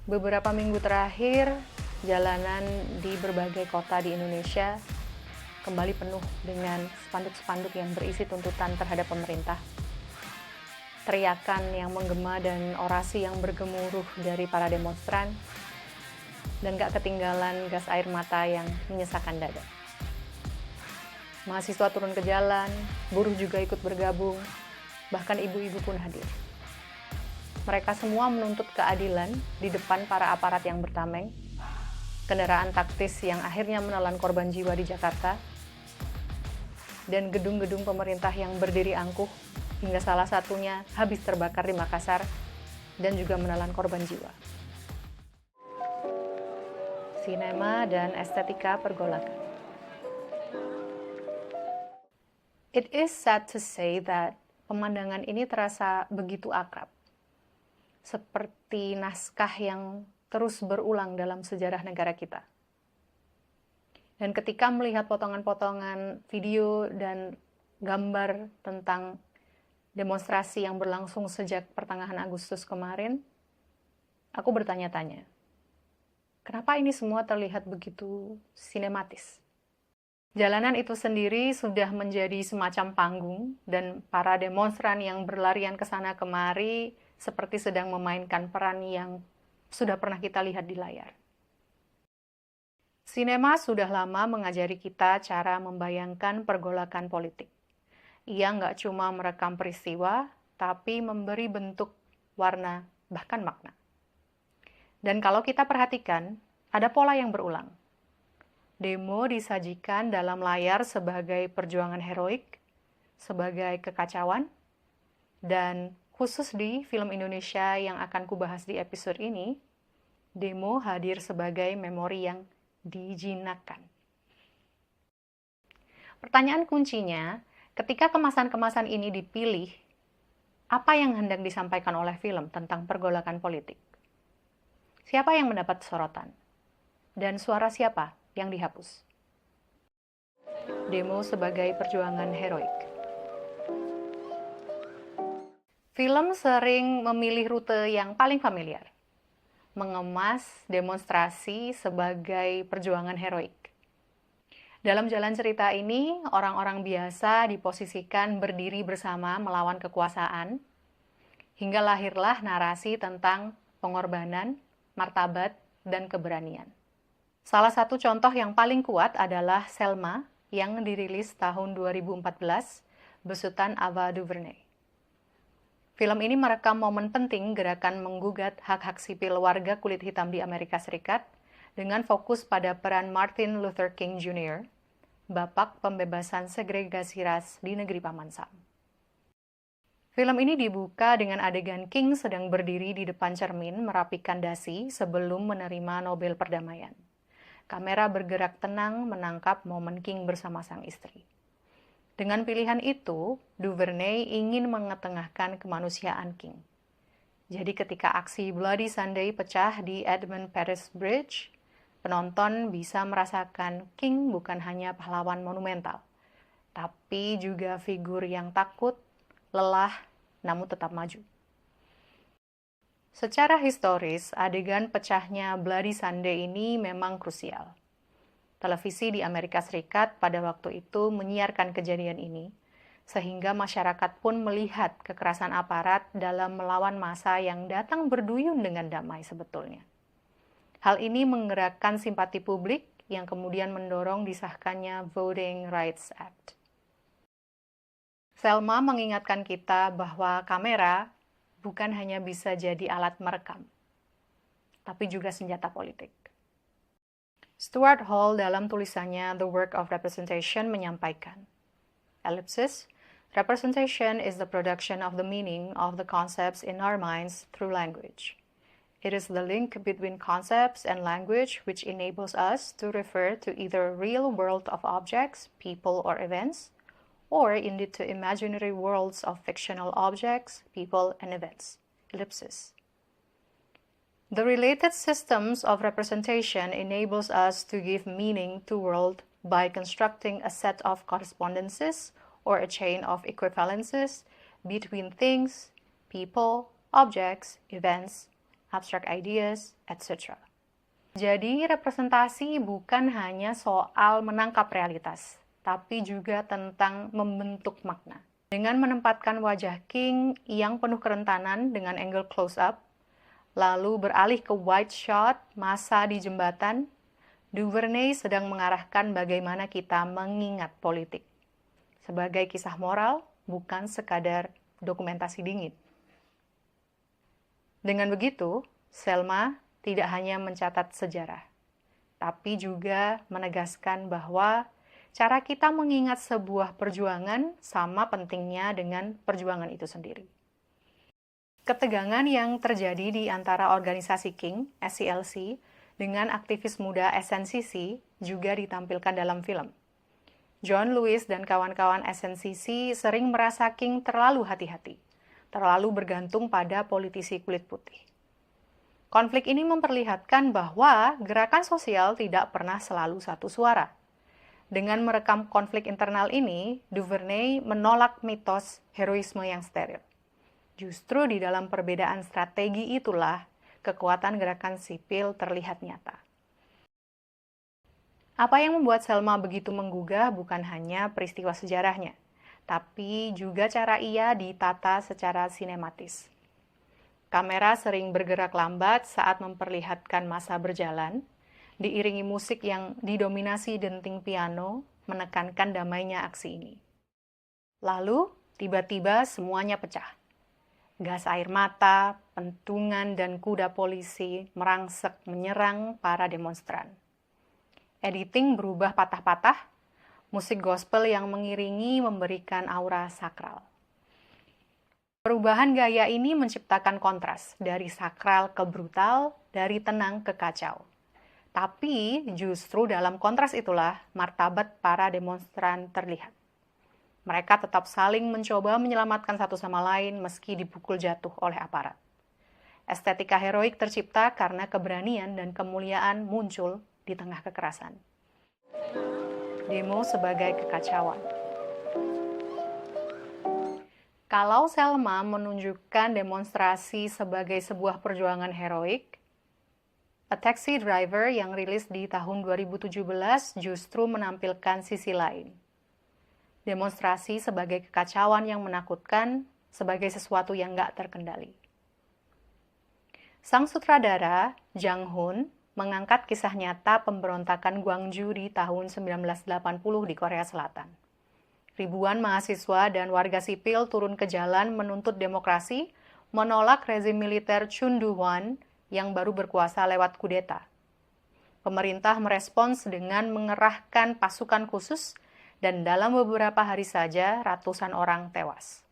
Beberapa minggu terakhir, jalanan di berbagai kota di Indonesia kembali penuh dengan spanduk-spanduk yang berisi tuntutan terhadap pemerintah. Teriakan yang menggema dan orasi yang bergemuruh dari para demonstran, dan gak ketinggalan gas air mata yang menyesakan dada. Mahasiswa turun ke jalan, buruh juga ikut bergabung, bahkan ibu-ibu pun hadir. Mereka semua menuntut keadilan di depan para aparat yang bertameng, kendaraan taktis yang akhirnya menelan korban jiwa di Jakarta, dan gedung-gedung pemerintah yang berdiri angkuh hingga salah satunya habis terbakar di Makassar dan juga menelan korban jiwa. Sinema dan estetika pergolakan. It is sad to say that pemandangan ini terasa begitu akrab, seperti naskah yang terus berulang dalam sejarah negara kita. Dan ketika melihat potongan-potongan video dan gambar tentang demonstrasi yang berlangsung sejak pertengahan Agustus kemarin, aku bertanya-tanya, kenapa ini semua terlihat begitu sinematis? Jalanan itu sendiri sudah menjadi semacam panggung, dan para demonstran yang berlarian ke sana kemari seperti sedang memainkan peran yang sudah pernah kita lihat di layar. Sinema sudah lama mengajari kita cara membayangkan pergolakan politik. Ia nggak cuma merekam peristiwa, tapi memberi bentuk, warna, bahkan makna. Dan kalau kita perhatikan, ada pola yang berulang. Demo disajikan dalam layar sebagai perjuangan heroik, sebagai kekacauan, dan khusus di film Indonesia yang akan kubahas di episode ini, demo hadir sebagai memori yang dijinakkan. Pertanyaan kuncinya, ketika kemasan-kemasan ini dipilih, apa yang hendak disampaikan oleh film tentang pergolakan politik? Siapa yang mendapat sorotan? Dan suara siapa yang dihapus? Demo sebagai perjuangan heroik. Film sering memilih rute yang paling familiar, mengemas demonstrasi sebagai perjuangan heroik. Dalam jalan cerita ini, orang-orang biasa diposisikan berdiri bersama melawan kekuasaan, hingga lahirlah narasi tentang pengorbanan, martabat, dan keberanian. Salah satu contoh yang paling kuat adalah Selma yang dirilis tahun 2014 besutan Ava DuVernay. Film ini merekam momen penting gerakan menggugat hak-hak sipil warga kulit hitam di Amerika Serikat dengan fokus pada peran Martin Luther King Jr., bapak pembebasan segregasi ras di negeri Paman Sam. Film ini dibuka dengan adegan King sedang berdiri di depan cermin merapikan dasi sebelum menerima Nobel Perdamaian. Kamera bergerak tenang menangkap momen King bersama sang istri. Dengan pilihan itu, DuVernay ingin mengetengahkan kemanusiaan King. Jadi ketika aksi Bloody Sunday pecah di Edmund Pettus Bridge, penonton bisa merasakan King bukan hanya pahlawan monumental, tapi juga figur yang takut, lelah, namun tetap maju. Secara historis, adegan pecahnya Bloody Sunday ini memang krusial. Televisi di Amerika Serikat pada waktu itu menyiarkan kejadian ini, sehingga masyarakat pun melihat kekerasan aparat dalam melawan massa yang datang berduyun dengan damai sebetulnya. Hal ini menggerakkan simpati publik yang kemudian mendorong disahkannya Voting Rights Act. Selma mengingatkan kita bahwa kamera bukan hanya bisa jadi alat merekam, tapi juga senjata politik. Stuart Hall dalam tulisannya The Work of Representation menyampaikan, ellipsis, representation is the production of the meaning of the concepts in our minds through language. It is the link between concepts and language which enables us to refer to either real world of objects, people, or events, or indeed to imaginary worlds of fictional objects, people, and events. Ellipsis. The related systems of representation enables us to give meaning to world by constructing a set of correspondences or a chain of equivalences between things, people, objects, events, abstract ideas, etc. Jadi, representasi bukan hanya soal menangkap realitas, tapi juga tentang membentuk makna. Dengan menempatkan wajah King yang penuh kerentanan dengan angle close-up, lalu beralih ke wide shot masa di jembatan, Duvernay sedang mengarahkan bagaimana kita mengingat politik. Sebagai kisah moral, bukan sekadar dokumentasi dingin. Dengan begitu, Selma tidak hanya mencatat sejarah, tapi juga menegaskan bahwa cara kita mengingat sebuah perjuangan sama pentingnya dengan perjuangan itu sendiri. Ketegangan yang terjadi di antara organisasi King, SCLC, dengan aktivis muda SNCC juga ditampilkan dalam film. John Lewis dan kawan-kawan SNCC sering merasa King terlalu hati-hati, terlalu bergantung pada politisi kulit putih. Konflik ini memperlihatkan bahwa gerakan sosial tidak pernah selalu satu suara. Dengan merekam konflik internal ini, Duvernay menolak mitos heroisme yang steril. Justru di dalam perbedaan strategi itulah kekuatan gerakan sipil terlihat nyata. Apa yang membuat Selma begitu menggugah bukan hanya peristiwa sejarahnya, tapi juga cara ia ditata secara sinematis. Kamera sering bergerak lambat saat memperlihatkan masa berjalan, diiringi musik yang didominasi denting piano, menekankan damainya aksi ini. Lalu, tiba-tiba semuanya pecah. Gas air mata, pentungan, dan kuda polisi merangsek menyerang para demonstran. Editing berubah patah-patah, musik gospel yang mengiringi memberikan aura sakral. Perubahan gaya ini menciptakan kontras dari sakral ke brutal, dari tenang ke kacau. Tapi justru dalam kontras itulah martabat para demonstran terlihat. Mereka tetap saling mencoba menyelamatkan satu sama lain meski dipukul jatuh oleh aparat. Estetika heroik tercipta karena keberanian dan kemuliaan muncul di tengah kekerasan. Demo sebagai kekacauan. Kalau Selma menunjukkan demonstrasi sebagai sebuah perjuangan heroik, A Taxi Driver yang rilis di tahun 2017 justru menampilkan sisi lain. Demonstrasi sebagai kekacauan yang menakutkan, sebagai sesuatu yang nggak terkendali. Sang sutradara, Jang Hoon, mengangkat kisah nyata pemberontakan Gwangju di tahun 1980 di Korea Selatan. Ribuan mahasiswa dan warga sipil turun ke jalan menuntut demokrasi, menolak rezim militer Chun Doo-hwan yang baru berkuasa lewat kudeta. Pemerintah merespons dengan mengerahkan pasukan khusus dan dalam beberapa hari saja ratusan orang tewas.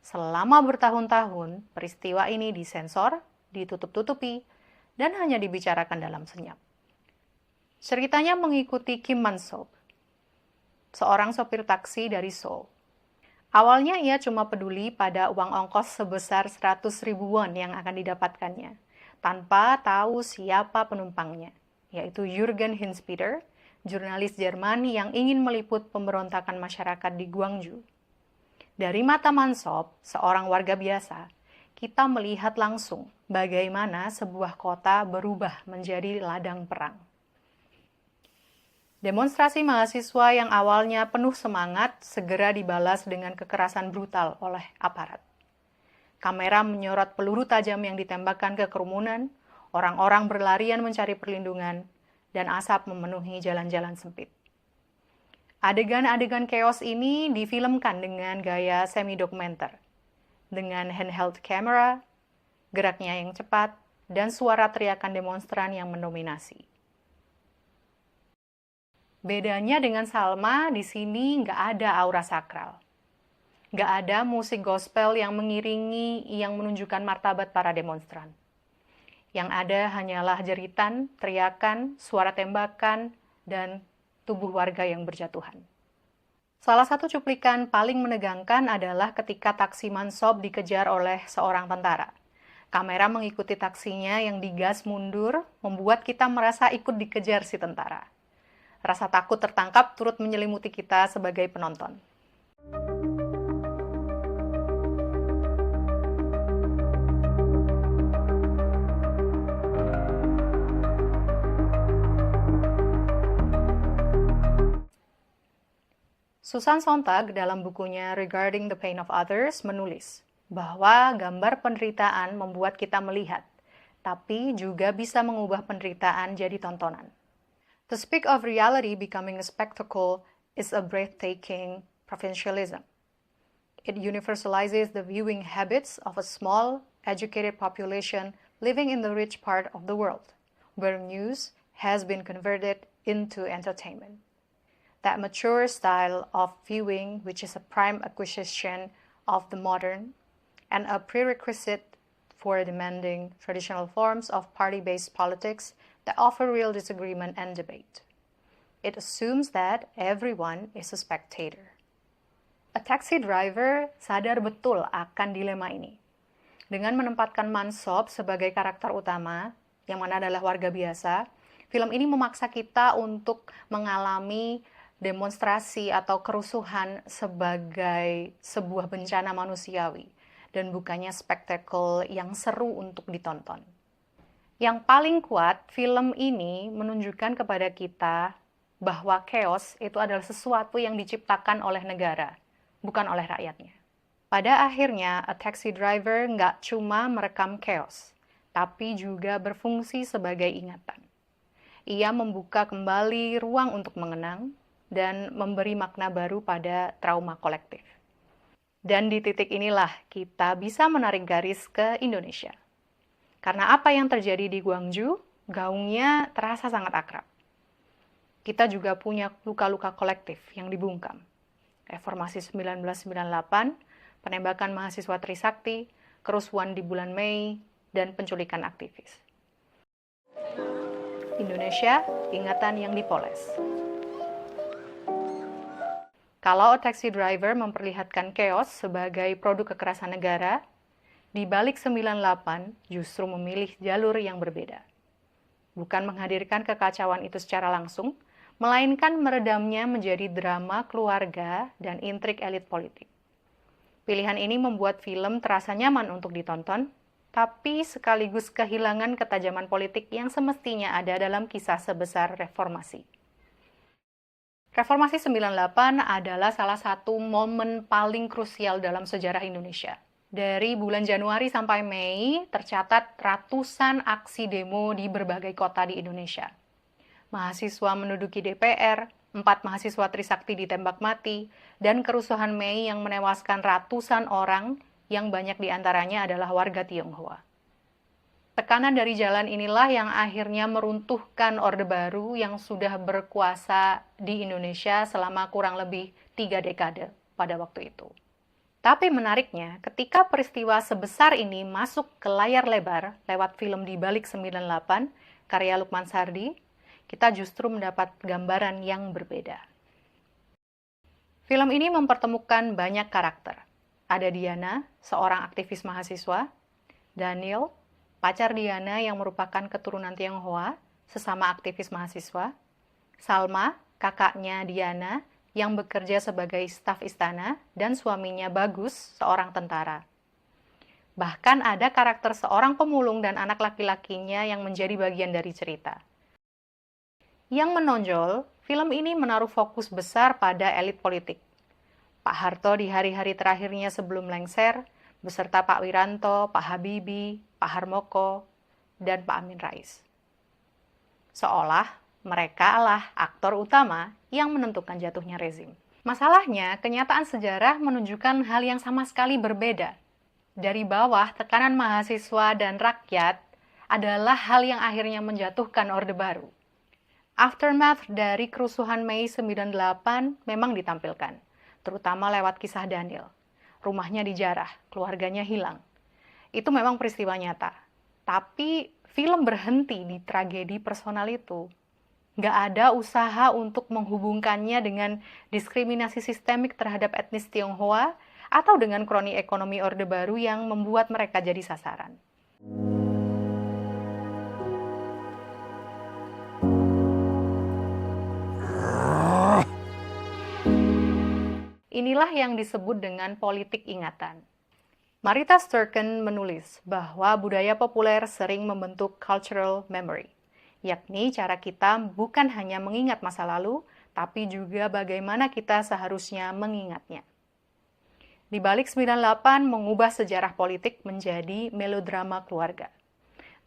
Selama bertahun-tahun, peristiwa ini disensor, ditutup-tutupi, dan hanya dibicarakan dalam senyap. Ceritanya mengikuti Kim Man-sop, seorang sopir taksi dari Seoul. Awalnya ia cuma peduli pada uang ongkos sebesar 100.000 won yang akan didapatkannya, tanpa tahu siapa penumpangnya, yaitu Jürgen Hinspeter, jurnalis Jerman yang ingin meliput pemberontakan masyarakat di Gwangju. Dari mata Man-sop, seorang warga biasa, kita melihat langsung bagaimana sebuah kota berubah menjadi ladang perang. Demonstrasi mahasiswa yang awalnya penuh semangat segera dibalas dengan kekerasan brutal oleh aparat. Kamera menyorot peluru tajam yang ditembakkan ke kerumunan, orang-orang berlarian mencari perlindungan, dan asap memenuhi jalan-jalan sempit. Adegan-adegan chaos ini difilmkan dengan gaya semi-dokumenter, dengan handheld camera, geraknya yang cepat, dan suara teriakan demonstran yang mendominasi. Bedanya dengan Salma, di sini nggak ada aura sakral. Nggak ada musik gospel yang mengiringi, yang menunjukkan martabat para demonstran. Yang ada hanyalah jeritan, teriakan, suara tembakan, dan tubuh warga yang berjatuhan. Salah satu cuplikan paling menegangkan adalah ketika taksi Man-sop dikejar oleh seorang tentara. Kamera mengikuti taksinya yang digas mundur, membuat kita merasa ikut dikejar si tentara. Rasa takut tertangkap turut menyelimuti kita sebagai penonton. Susan Sontag dalam bukunya Regarding the Pain of Others menulis bahwa gambar penderitaan membuat kita melihat, tapi juga bisa mengubah penderitaan jadi tontonan. To speak of reality becoming a spectacle is a breathtaking provincialism. It universalizes the viewing habits of a small, educated population living in the rich part of the world, where news has been converted into entertainment. That mature style of viewing, which is a prime acquisition of the modern and a prerequisite for demanding traditional forms of party-based politics that offer real disagreement and debate. It assumes that everyone is a spectator. A Taxi Driver sadar betul akan dilema ini. Dengan menempatkan Mansob sebagai karakter utama, yang mana adalah warga biasa, film ini memaksa kita untuk mengalami demonstrasi atau kerusuhan sebagai sebuah bencana manusiawi dan bukannya spektakel yang seru untuk ditonton. Yang paling kuat, film ini menunjukkan kepada kita bahwa chaos itu adalah sesuatu yang diciptakan oleh negara, bukan oleh rakyatnya. Pada akhirnya, A Taxi Driver nggak cuma merekam chaos, tapi juga berfungsi sebagai ingatan. Ia membuka kembali ruang untuk mengenang, dan memberi makna baru pada trauma kolektif. Dan di titik inilah kita bisa menarik garis ke Indonesia. Karena apa yang terjadi di Gwangju, gaungnya terasa sangat akrab. Kita juga punya luka-luka kolektif yang dibungkam. Reformasi 1998, penembakan mahasiswa Trisakti, kerusuhan di bulan Mei, dan penculikan aktivis. Indonesia, ingatan yang dipoles. Kalau A Taxi Driver memperlihatkan chaos sebagai produk kekerasan negara, di balik 98 justru memilih jalur yang berbeda. Bukan menghadirkan kekacauan itu secara langsung, melainkan meredamnya menjadi drama keluarga dan intrik elit politik. Pilihan ini membuat film terasa nyaman untuk ditonton, tapi sekaligus kehilangan ketajaman politik yang semestinya ada dalam kisah sebesar reformasi. Reformasi 98 adalah salah satu momen paling krusial dalam sejarah Indonesia. Dari bulan Januari sampai Mei, tercatat ratusan aksi demo di berbagai kota di Indonesia. Mahasiswa menduduki DPR, 4 mahasiswa Trisakti ditembak mati, dan kerusuhan Mei yang menewaskan ratusan orang yang banyak diantaranya adalah warga Tionghoa. Tekanan dari jalan inilah yang akhirnya meruntuhkan Orde Baru yang sudah berkuasa di Indonesia selama kurang lebih 3 dekade pada waktu itu. Tapi menariknya, ketika peristiwa sebesar ini masuk ke layar lebar lewat film Di Balik 98, karya Lukman Sardi, kita justru mendapat gambaran yang berbeda. Film ini mempertemukan banyak karakter. Ada Diana, seorang aktivis mahasiswa, Daniel, pacar Diana yang merupakan keturunan Tionghoa, sesama aktivis mahasiswa, Salma, kakaknya Diana, yang bekerja sebagai staf istana, dan suaminya Bagus, seorang tentara. Bahkan ada karakter seorang pemulung dan anak laki-lakinya yang menjadi bagian dari cerita. Yang menonjol, film ini menaruh fokus besar pada elit politik. Pak Harto di hari-hari terakhirnya sebelum lengser, beserta Pak Wiranto, Pak Habibie, Pak Harmoko, dan Pak Amin Rais. Seolah mereka lah aktor utama yang menentukan jatuhnya rezim. Masalahnya, kenyataan sejarah menunjukkan hal yang sama sekali berbeda. Dari bawah, tekanan mahasiswa dan rakyat adalah hal yang akhirnya menjatuhkan Orde Baru. Aftermath dari kerusuhan Mei 98 memang ditampilkan, terutama lewat kisah Daniel. Rumahnya dijarah, keluarganya hilang. Itu memang peristiwa nyata. Tapi film berhenti di tragedi personal itu. Nggak ada usaha untuk menghubungkannya dengan diskriminasi sistemik terhadap etnis Tionghoa atau dengan kroni ekonomi Orde Baru yang membuat mereka jadi sasaran. Inilah yang disebut dengan politik ingatan. Marita Sturken menulis bahwa budaya populer sering membentuk cultural memory, yakni cara kita bukan hanya mengingat masa lalu, tapi juga bagaimana kita seharusnya mengingatnya. Di balik 98 mengubah sejarah politik menjadi melodrama keluarga.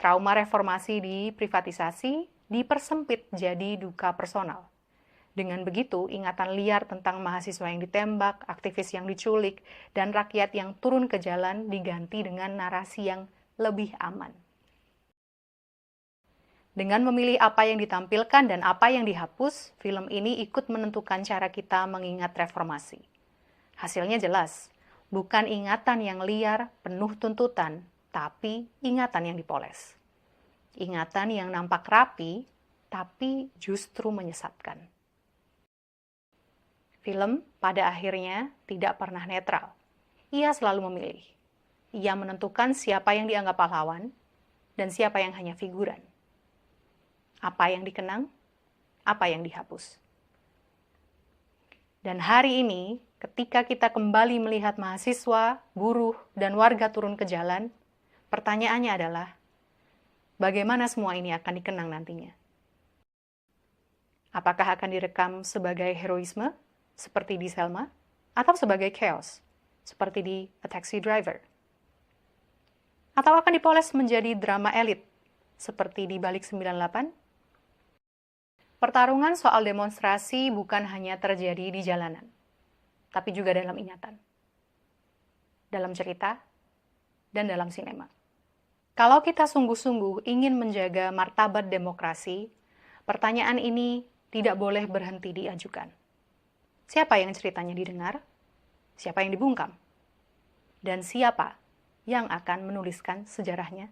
Trauma reformasi diprivatisasi, dipersempit jadi duka personal. Dengan begitu, ingatan liar tentang mahasiswa yang ditembak, aktivis yang diculik, dan rakyat yang turun ke jalan diganti dengan narasi yang lebih aman. Dengan memilih apa yang ditampilkan dan apa yang dihapus, film ini ikut menentukan cara kita mengingat reformasi. Hasilnya jelas, bukan ingatan yang liar, penuh tuntutan, tapi ingatan yang dipoles. Ingatan yang nampak rapi, tapi justru menyesatkan. Film pada akhirnya tidak pernah netral. Ia selalu memilih. Ia menentukan siapa yang dianggap pahlawan dan siapa yang hanya figuran. Apa yang dikenang, apa yang dihapus. Dan hari ini, ketika kita kembali melihat mahasiswa, buruh, dan warga turun ke jalan, pertanyaannya adalah, bagaimana semua ini akan dikenang nantinya? Apakah akan direkam sebagai heroisme, seperti di Selma, atau sebagai chaos, seperti di A Taxi Driver? Atau akan dipoles menjadi drama elit, seperti di Balik 98? Pertarungan soal demonstrasi bukan hanya terjadi di jalanan, tapi juga dalam ingatan, dalam cerita, dan dalam sinema. Kalau kita sungguh-sungguh ingin menjaga martabat demokrasi, pertanyaan ini tidak boleh berhenti diajukan. Siapa yang ceritanya didengar? Siapa yang dibungkam? Dan siapa yang akan menuliskan sejarahnya?